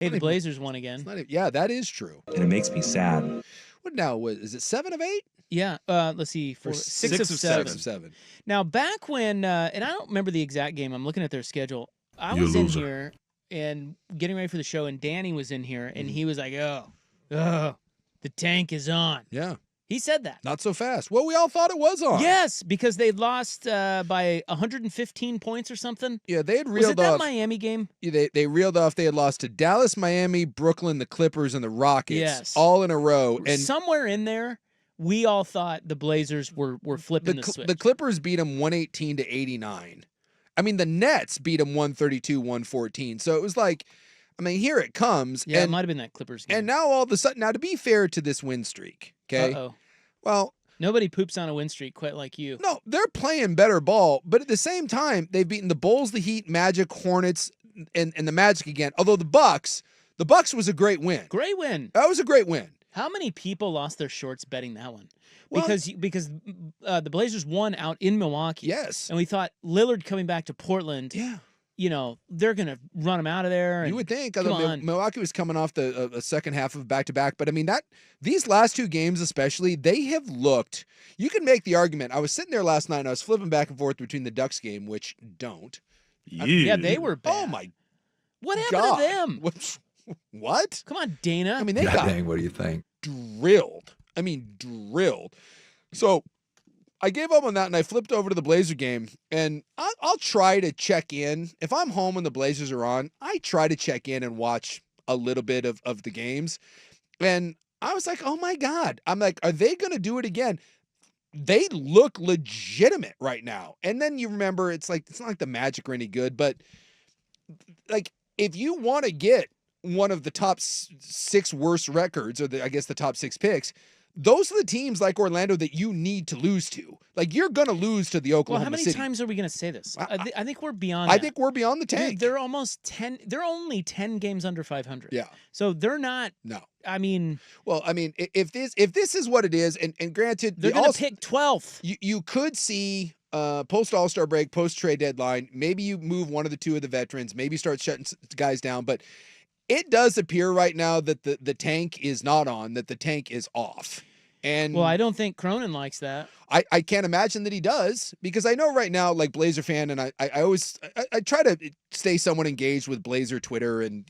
Hey, the Blazers won again. Yeah, that is true. And it makes me sad. What now? Is it 7 of 8? Yeah. Let's see. Six of seven. 6 of 7. Now, back when, and I don't remember the exact game. I'm looking at their schedule. I was in here and getting ready for the show, and Danny was in here, and he was like, oh, the tank is on. Yeah. He said that. Not so fast. Well, we all thought it was on. Yes, because they lost by 115 points or something. Yeah, they had reeled Was it that off. Miami game? Yeah, they reeled off. They had lost to Dallas, Miami, Brooklyn, the Clippers, and the Rockets. Yes. All in a row. And somewhere in there, we all thought the Blazers were flipping the switch. The Clippers beat them 118 to 89. I mean, the Nets beat them 132-114. So it was like, I mean, here it comes. Yeah, it might have been that Clippers game. And now all of a sudden, now to be fair to this win streak, okay? Uh-oh. Well, nobody poops on a win streak quite like you. No, they're playing better ball, but at the same time, they've beaten the Bulls, the Heat, Magic, Hornets, and the Magic again. Although the Bucks was a great win. Great win. That was a great win. How many people lost their shorts betting that one? Because the Blazers won out in Milwaukee. Yes. And we thought Lillard coming back to Portland. Yeah. You know, they're going to run him out of there. You would think. Although Milwaukee was coming off the second half of back-to-back. But, I mean, these last two games especially, they have looked – you can make the argument. I was sitting there last night, and I was flipping back and forth between the Ducks game, which don't. Yeah, they were bad. Oh, my What happened to them? What? Come on, Dana. I mean, they got Dang, what do you think? drilled. I mean, drilled. So I gave up on that, and I flipped over to the Blazer game, and I'll try to check in. If I'm home when the Blazers are on, I try to check in and watch a little bit of the games. And I was like, oh, my God. I'm like, are they going to do it again? They look legitimate right now. And then you remember, it's not like the Magic are any good, but like if you want to get one of the top 6 worst records, or I guess the top 6 picks, those are the teams like Orlando that you need to lose to. Like, you're going to lose to the Oklahoma Well, how many City. times are we going to say this? I think we're beyond I that. think we're beyond the tank. They're almost 10. They're only 10 games under 500. Yeah. So they're not. No. I mean. Well, I mean, if this is what it is, and granted, they're going to pick 12th. You could see post All-Star break, post trade deadline, maybe you move one of the 2 of the veterans, maybe start shutting guys down, but it does appear right now that the tank is not on, that the tank is off. And well, I don't think Cronin likes that. I can't imagine that he does, because I know right now, like Blazer fan, and I always try to stay somewhat engaged with Blazer Twitter, and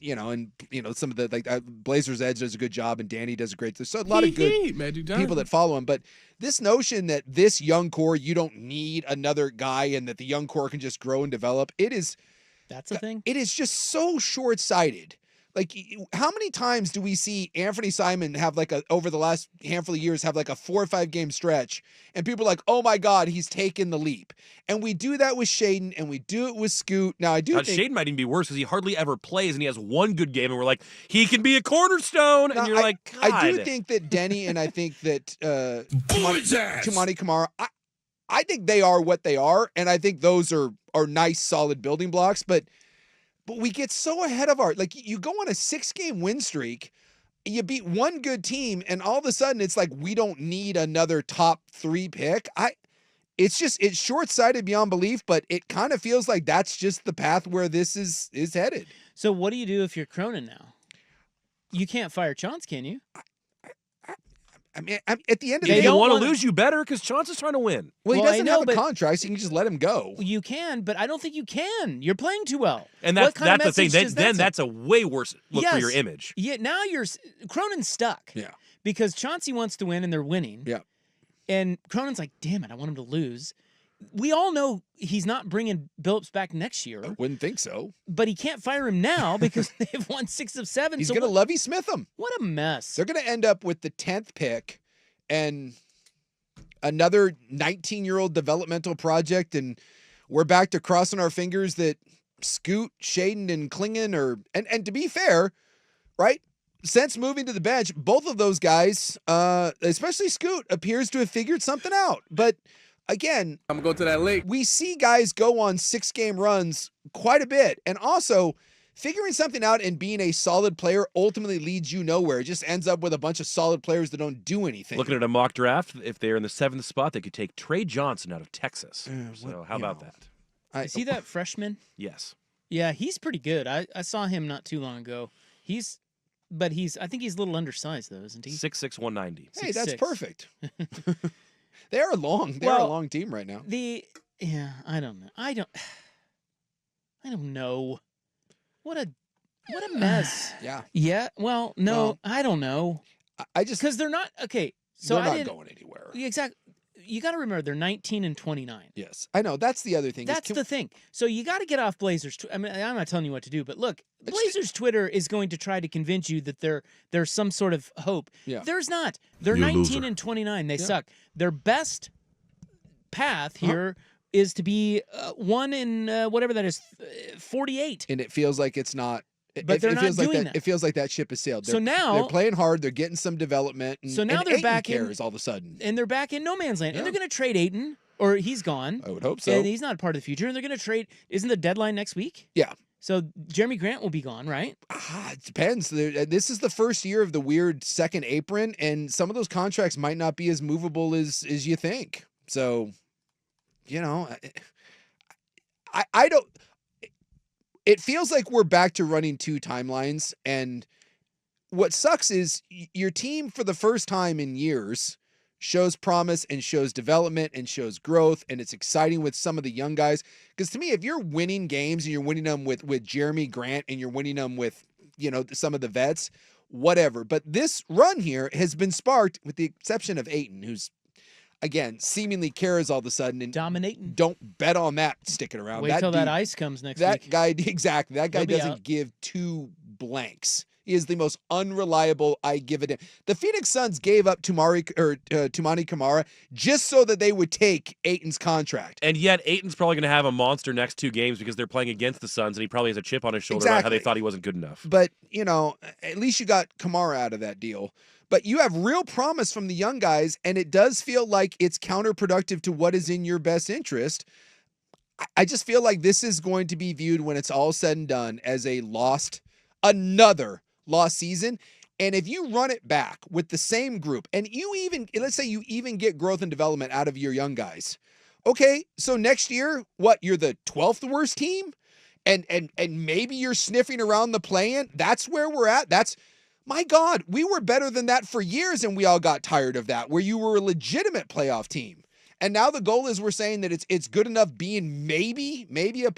some of the Blazers Edge does a good job, and Danny does a great. There's a lot of good people that follow him, but this notion that this young core, you don't need another guy, and that the young core can just grow and develop, that's a thing. It is just so short-sighted. Like, how many times do we see Anthony Simon have over the last handful of years have a 4 or 5 game stretch, and people are like, oh my God, he's taken the leap. And we do that with Shaden, and we do it with Scoot. Now, I do think Shaden might even be worse because he hardly ever plays, and he has one good game, and we're like, he can be a cornerstone. Now, and you're like, God. I do think that Denny and I think that Tumani Kamara, I think they are what they are, and I think those are nice, solid building blocks, but we get so ahead of you go on a 6-game win streak, you beat one good team, and all of a sudden it's like, we don't need another top 3 pick. It's short-sighted beyond belief, but it kind of feels like that's just the path where this is headed. So what do you do if you're Cronin now? You can't fire Chance, can you? I mean, at the end of the day, day, you want to lose, you better, because Chauncey's trying to win. Well, he doesn't have a contract, so you can just let him go. You can, but I don't think you can. You're playing too well. And that's the thing. Then that's a way worse look for your image. Yeah, now Cronin's stuck. Yeah. Because Chauncey wants to win, and they're winning. Yeah. And Cronin's like, damn it, I want him to lose. We all know he's not bringing Billups back next year. I wouldn't think so. But he can't fire him now because they've won 6 of 7. He's going to Lovie Smith him. What a mess. They're going to end up with the 10th pick and another 19-year-old developmental project, and we're back to crossing our fingers that Scoot, Shaden, and Klingon are – and to be fair, right, since moving to the bench, both of those guys, especially Scoot, appears to have figured something out. But – again, I'm going to go to that lake. We see guys go on 6-game runs quite a bit. And also, figuring something out and being a solid player ultimately leads you nowhere. It just ends up with a bunch of solid players that don't do anything. Looking at a mock draft, if they're in the 7th spot, they could take Trey Johnson out of Texas. So how about that? Is he that freshman? Yes. Yeah, he's pretty good. I saw him not too long ago. But I think he's a little undersized though, isn't he? 6'6", 190. Hey, that's 6'6". perfect. They're a long team right now. I don't know. I don't know. What a mess. Yeah. Yeah. Well, no, I don't know. I just because they're not okay. So they're I not didn't going anywhere. exactly. You got to remember they're 19 and 29. Yes, I know. That's the other thing. That's the thing. So you got to get off Blazers. I mean, I'm not telling you what to do, but look, Blazers Twitter is going to try to convince you that there's some sort of hope. Yeah. There's not. They're 19 and 29. They suck. Their best path here is to be 1 in whatever that is, 48. And it feels like it's not. But they're not doing that. It feels like that ship has sailed. So now they're playing hard. They're getting some development. And, so now and they're Ayton back cares in all of a sudden. And they're back in no man's land. And they're going to trade Ayton, or he's gone. I would hope so. And he's not part of the future. And they're going to trade. Isn't the deadline next week? Yeah. So Jeremy Grant will be gone, right? It depends. This is the first year of the weird second apron, and some of those contracts might not be as movable as you think. So, I don't. It feels like we're back to running 2 timelines, and what sucks is your team for the first time in years shows promise and shows development and shows growth, and it's exciting with some of the young guys. Because to me, if you're winning games and you're winning them with Jeremy Grant and you're winning them with some of the vets, whatever. But this run here has been sparked with the exception of Ayton, who's again seemingly cares all of a sudden and dominating. Don't bet on that sticking around. Wait till that ice comes next week. That guy exactly. That guy doesn't give 2 blanks. He is the most unreliable. I give it. The Phoenix Suns gave up Tumani Kamara just so that they would take Ayton's contract. And yet Ayton's probably going to have a monster next 2 games because they're playing against the Suns, and he probably has a chip on his shoulder about how they thought he wasn't good enough. But at least you got Kamara out of that deal. But you have real promise from the young guys, and it does feel like it's counterproductive to what is in your best interest. I just feel like this is going to be viewed when it's all said and done as another lost season. And if you run it back with the same group, and let's say you even get growth and development out of your young guys. Okay, so next year, you're the 12th worst team? And maybe you're sniffing around the play-in? That's where we're at? My God, we were better than that for years, and we all got tired of that, where you were a legitimate playoff team. And now the goal is we're saying that it's good enough being maybe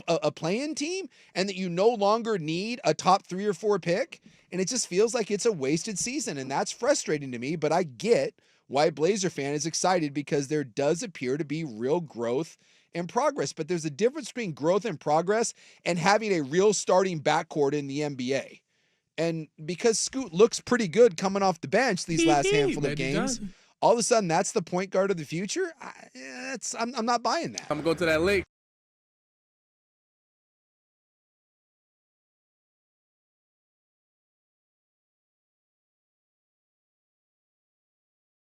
a play-in team, and that you no longer need a top 3 or 4 pick. And it just feels like it's a wasted season, and that's frustrating to me. But I get why a Blazer fan is excited, because there does appear to be real growth and progress. But there's a difference between growth and progress and having a real starting backcourt in the NBA. And because Scoot looks pretty good coming off the bench these last handful of games, all of a sudden that's the point guard of the future. I'm not buying that. I'm going to go to that lake.